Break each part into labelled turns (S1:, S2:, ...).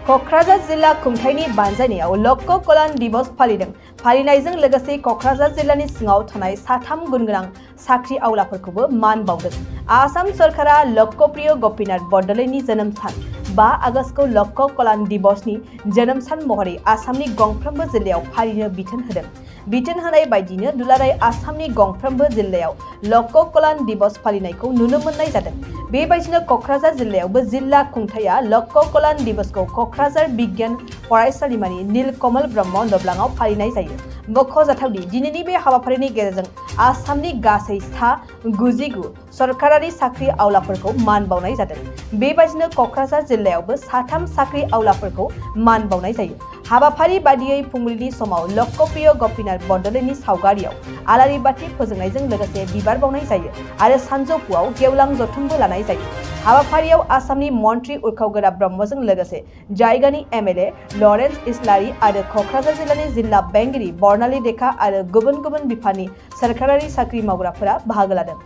S1: क'क्राझार जिल्ला खुंथायनि बानजायनायाव लक कल्याण दिवस फालिदों। फालिनायजों लोगोसे क'क्राझार जिल्लानि सिङाव थानाय साथाम गुनगोनां साख्रि आवलाफोरखौबो मान बावदों। आसाम सरकारा लकप्रिय गपिनाथ बरदलैनि जोनोम सान 5 आगस्तखौ लक कल्याण दिवसनि जोनोम सान महरै आसामनि गंफ्रोमबो जिल्लायाव फालिनो बिथोन होदों। बिथोन होनाय बायदिनो दुलाराय आसामनि गंफ्रोमबो जिल्लायाव लक कल्याण दिवस फालिनायखौ नुनो मोननाय जादों। बेबायदिनो क'क्राझार जिल्लायावबो जिल्ला खुंथाया लक कल्याण दिवसखौ क'क्राझार बिगियान फरायसालिमानि नीलकमल ब्रह्म नब्लाङाव फालिनाय जायो। मख'जाथावदि दिनैनि बे हाबाफारिनि गेजेरजों आसामनि गासै सा 99 सरकारारि साख्रि आवलाफोरखौ मान बावनाय जादों। बेबायदिनो क'क्राझार जिल्लायावबो साथाम साख्रि आवलाफोरखौ मान बावनाय जायो। हाबाफारि बादियै फुंबिलिनि समाव लकप्रिय गपिनाथ बरदलैनि सावगारियाव आलारि बाथि फोजोंनायजों लोगोसे बिबार बावनाय जायो आरो सानजौफुआव गेवलां जथुमबो लानाय जायो। हाबाफारियाव आसामनि मन्त्रि उरखाव ब्रह्मजों लोगोसे जायगानि एमएलए लरेन्स इस्लारि आरो क'क्राझार जिल्लानि जिल्ला बेंगिरि बर्नाली देखा आरो गुबुन गुबुन बिफाननि सोरखारारि साख्रि मावग्राफोरा बाहागो लादों।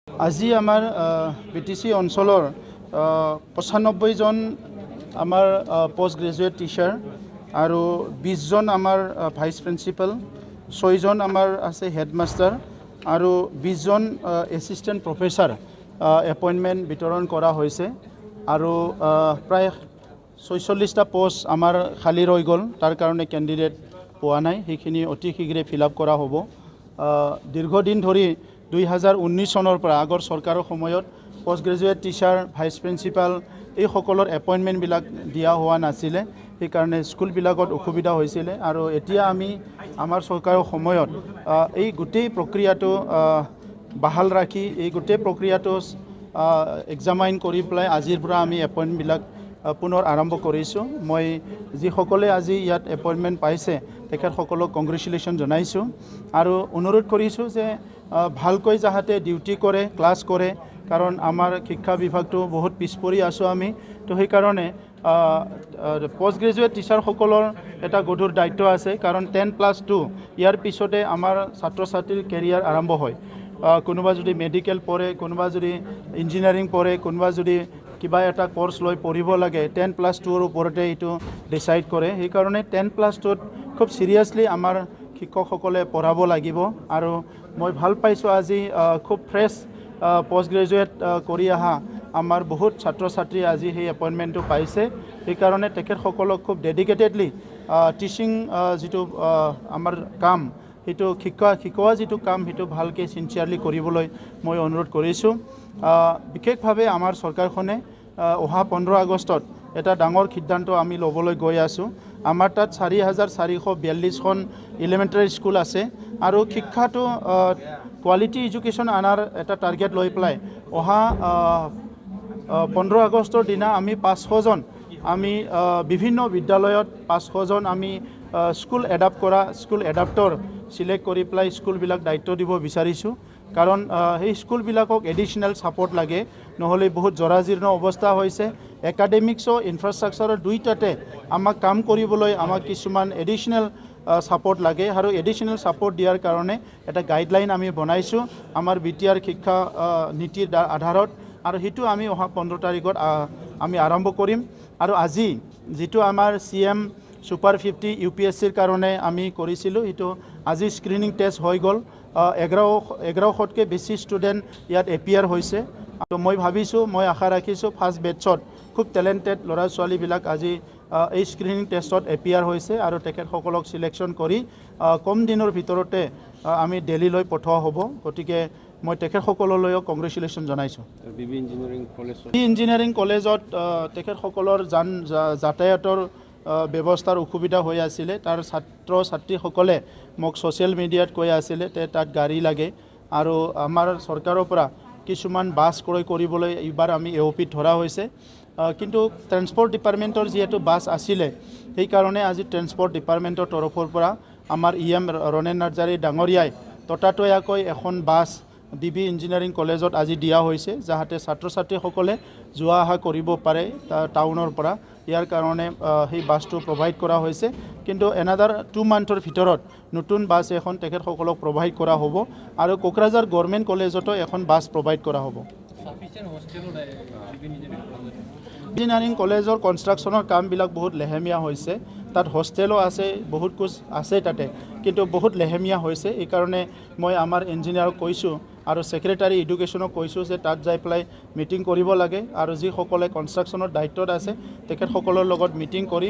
S2: আজি আমাৰ বিটিসি অঞ্চলৰ 95 জন আমাৰ পোষ্ট গ্ৰেজুৱেট টিচাৰ আৰু 20 জন আমাৰ ভাইচ প্ৰিন্সিপাল, 6 জন আমাৰ আছে হেডমাষ্টাৰ আৰু 20 জন এছিষ্টেণ্ট প্ৰফেচাৰ এপইণ্টমেণ্ট বিতৰণ কৰা হৈছে আৰু প্ৰায় 46টা পোষ্ট আমাৰ খালী ৰৈ গ'ল। তাৰ কাৰণে কেণ্ডিডেট পোৱা নাই, সেইখিনি অতি শীঘ্ৰে ফিল আপ কৰা হ'ব। দীৰ্ঘদিন ধৰি 2019 চনৰ পৰা আগৰ চৰকাৰৰ সময়ত post graduate teacher, vice principal এই সকলৰ এপইণ্টমেণ্টবিলাক দিয়া হোৱা নাছিলে, সেইকাৰণে স্কুলবিলাকত অসুবিধা হৈছিলে। আৰু এতিয়া আমি আমাৰ চৰকাৰৰ সময়ত এই গোটেই প্ৰক্ৰিয়াটো বাহাল ৰাখি এই গোটেই প্ৰক্ৰিয়াটো এক্সামাইন কৰি পেলাই আজিৰ পৰা আমি এপইণ্টমেণ্টবিলাক পুনৰ আৰম্ভ কৰিছোঁ। মই যিসকলে আজি ইয়াত এপইণ্টমেণ্ট পাইছে তেখেতসকলক কংগ্ৰেচুলেশ্যন জনাইছোঁ আৰু অনুৰোধ কৰিছোঁ যে ভালকৈ যাতে ডিউটি কৰে, ক্লাছ কৰে, কাৰণ আমাৰ শিক্ষা বিভাগটো বহুত পিছপৰি আছোঁ আমি। তো সেইকাৰণে পোষ্ট গ্ৰেজুৱেট টিচাৰসকলৰ এটা গধুৰ দায়িত্ব আছে, কাৰণ 10+2 ইয়াৰ পিছতে আমাৰ ছাত্ৰ ছাত্ৰীৰ কেৰিয়াৰ আৰম্ভ হয়। কোনোবা যদি মেডিকেল পঢ়ে, কোনোবা যদি ইঞ্জিনিয়াৰিং পঢ়ে, কোনোবা যদি কিবা এটা কোৰ্চ লৈ পঢ়িব লাগে, 10+2ৰ ওপৰতে এইটো ডিচাইড কৰে। সেইকাৰণে 10+2ত খুব চিৰিয়াছলি আমাৰ শিক্ষকসকলে পঢ়াব লাগিব। আৰু মই ভাল পাইছোঁ আজি খুব ফ্ৰেছ পোষ্ট গ্ৰেজুৱেট কৰি অহা আমাৰ বহুত ছাত্ৰ ছাত্ৰী আজি সেই এপইণ্টমেণ্টটো পাইছে। সেইকাৰণে তেখেতসকলক খুব ডেডিকেটেডলি টিচিং যিটো আমাৰ কাম, সেইটো শিকোৱা যিটো কাম সেইটো ভালকৈ চিনচিয়াৰলি কৰিবলৈ মই অনুৰোধ কৰিছোঁ। বিশেষভাৱে আমাৰ চৰকাৰখনে অহা 15 আগষ্টত এটা ডাঙৰ সিদ্ধান্ত আমি ল'বলৈ গৈ আছোঁ। আমাৰ তাত 4442খন এলিমেণ্টাৰী স্কুল আছে আৰু শিক্ষাটো কোৱালিটি এডুকেশ্যন আনাৰ এটা টাৰ্গেট লৈ পেলাই অহা 15 আগষ্টৰ দিনা আমি 500 জন আমি বিভিন্ন বিদ্যালয়ত 500 জন আমি স্কুল এডাপ্টৰ চিলেক্ট কৰি পেলাই স্কুলবিলাক দায়িত্ব দিব বিচাৰিছোঁ। কাৰণ সেই স্কুলবিলাকক এডিশ্যনেল ছাপৰ্ট লাগে, নহ'লে বহুত জৰাজীৰ্ণ অৱস্থা হৈছে। একাডেমিক্সৰ ইনফ্ৰাষ্ট্ৰাকচাৰৰ দুইটাতে আমাক কাম কৰিবলৈ আমাক কিছুমান এডিশ্যনেল ছাপৰ্ট লাগে আৰু এডিশ্যনেল ছাপৰ্ট দিয়াৰ কাৰণে এটা গাইডলাইন আমি বনাইছোঁ আমাৰ BTR শিক্ষা নীতিৰ আধাৰত, আৰু সেইটো আমি অহা 15 তাৰিখত আমি আৰম্ভ কৰিম। আৰু আজি যিটো আমাৰ CM Super 50 UPSCৰ কাৰণে আমি কৰিছিলোঁ, সেইটো আজি স্ক্ৰিনিং টেষ্ট হৈ গ'ল। 1100তকৈ বেছি ষ্টুডেণ্ট ইয়াত এপিয়াৰ হৈছে। আৰু মই ভাবিছোঁ, মই আশা ৰাখিছোঁ ফাৰ্ষ্ট বেটছত খুব টেলেণ্টেড ল'ৰা ছোৱালীবিলাক আজি এই স্ক্ৰিনিং টেষ্টত এপিয়াৰ হৈছে আৰু তেখেতসকলক চিলেকশ্যন কৰি কম দিনৰ ভিতৰতে আমি দিল্লীলৈ পঠোৱা হ'ব। গতিকে মই তেখেতসকললৈও কংগ্ৰেচুলেশ্যন জনাইছোঁ। ইঞ্জিনিয়াৰিং কলেজত তেখেতসকলৰ যাতায়াতৰ ব্যৱস্থাৰ অসুবিধা হৈ আছিলে। তাৰ ছাত্ৰ ছাত্ৰীসকলে মোক ছ'চিয়েল মিডিয়াত কৈ আছিলে তাত গাড়ী লাগে, আৰু আমাৰ চৰকাৰৰ পৰা কিছুমান বাছ ক্ৰয় কৰিবলৈ এইবাৰ আমি AOPত ধৰা হৈছে। কিন্তু ট্ৰেন্সপৰ্ট ডিপাৰ্টমেণ্টৰ যিহেতু বাছ আছিলে, সেইকাৰণে আজি ট্ৰেন্সপৰ্ট ডিপাৰ্টমেণ্টৰ তৰফৰ পৰা আমাৰ EM ৰণেন নাৰ্জাৰী ডাঙৰীয়াই ততাতৈয়াকৈ এখন বাছ DB ইঞ্জিনিয়াৰিং কলেজত আজি দিয়া হৈছে, যাতে ছাত্ৰ ছাত্ৰীসকলে যোৱা অহা কৰিব পাৰে টাউনৰ পৰা। ইয়াৰ কাৰণে সেই বাছটো প্ৰভাইড কৰা হৈছে কিন্তু এনাদাৰ 2 মান্থৰ ভিতৰত নতুন বাছ এখন তেখেতসকলক প্ৰভাইড কৰা হ'ব আৰু কোকৰাঝাৰ গভৰ্ণমেণ্ট কলেজতো এখন বাছ প্ৰভাইড কৰা হ'ব ইঞ্জিনিয়াৰিং কলেজৰ কনষ্ট্ৰাকশ্যনৰ কামবিলাক বহুত লেহেমীয়া হৈছে তাত হোষ্টেলো আছে বহুত কুছ আছে তাতে কিন্তু বহুত লেহেমীয়া হৈছে এই কাৰণে মই আমাৰ ইঞ্জিনিয়াৰক কৈছোঁ আৰু সেক্ৰেটাৰী এডুকেশ্যনক কৈছোঁ যে তাত যাই পেলাই মিটিং কৰিব লাগে আৰু যিসকলে কনষ্ট্ৰাকশ্যনৰ দায়িত্বত আছে তেখেতসকলৰ লগত মিটিং কৰি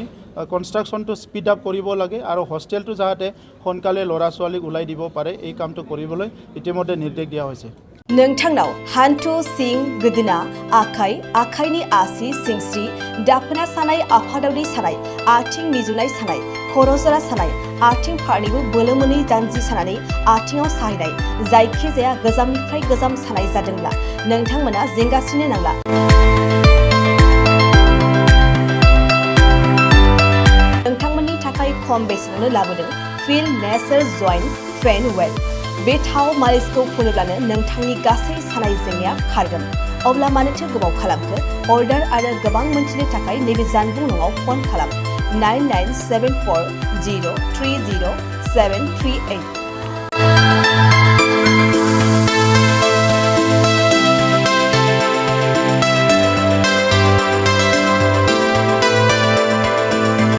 S2: কনষ্ট্ৰাকশ্যনটো স্পীড আপ কৰিব লাগে আৰু হোষ্টেলটো যাতে সোনকালে ল'ৰা ছোৱালীক ওলাই দিব পাৰে এই কামটো কৰিবলৈ ইতিমধ্যে নিৰ্দেশ দিয়া হৈছে
S1: नोंथांनाव हान्थु सिं गोदोना आखाइ आखाइनि आसि सिंस्रि दाफोना सानाय आफादावनि सानाय आथिं मिजुनाय सानाय खर' जरा सानाय आथिं फारनैबो बोलो मोनै जानजि सानानै आथिङाव साहैनाय जायखिजाया गोजामनिफ्राय गोजाम सानाय जादोंब्ला नोंथांमोना जिंगासिनो नांला नोंथांमोननि थाखाय खम बेसेनावनो लाबोदों फिल नेचार जइन्ट फेन वेल बे थाव मालिसखौ फुनोब्लानो नोंथांनि गासै सानाय जेंनाया खारगोन अब्ला मानोथो गोबाव खालामखो अर्डार आरो गोबां मोनथिनो थाखाय नैबे जानबुं नङाव फन खालाम 9974030738